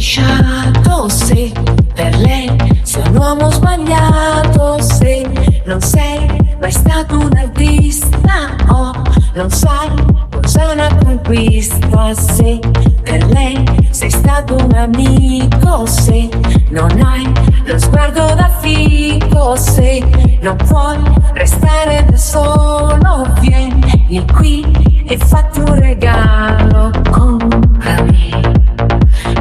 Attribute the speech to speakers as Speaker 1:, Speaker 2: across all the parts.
Speaker 1: rovesciato, se per lei sei un uomo sbagliato, se non sei mai stato un artista, oh, non sai cos'è una conquista, se per lei sei stato un amico, se non hai lo sguardo da fico, se non puoi restare da solo, vieni qui e fatti un regalo, comprami,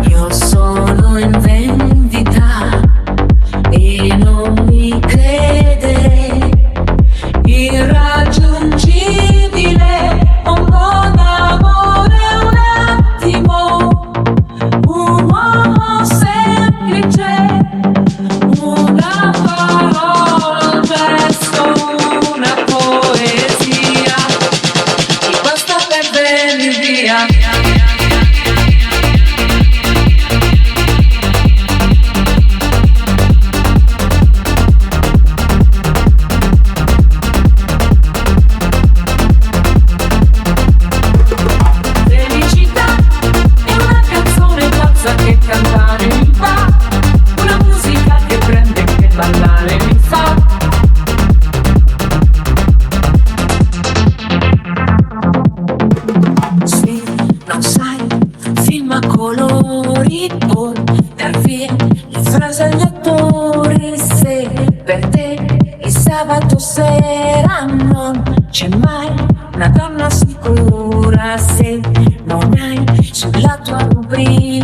Speaker 1: io sono in vendita e non mi credere, irraggiungibile, un buon amore, un attimo, un uomo semplice, una parola, un gesto, una poesia, mi basta per venire via. Che cantare mi fa, una musica che prende, che ballare mi fa. Se non sai, film a colori, portar via le frasi agli attori, se per te il sabato sera non c'è mai una donna sicura, se non hai sulla tua rubrica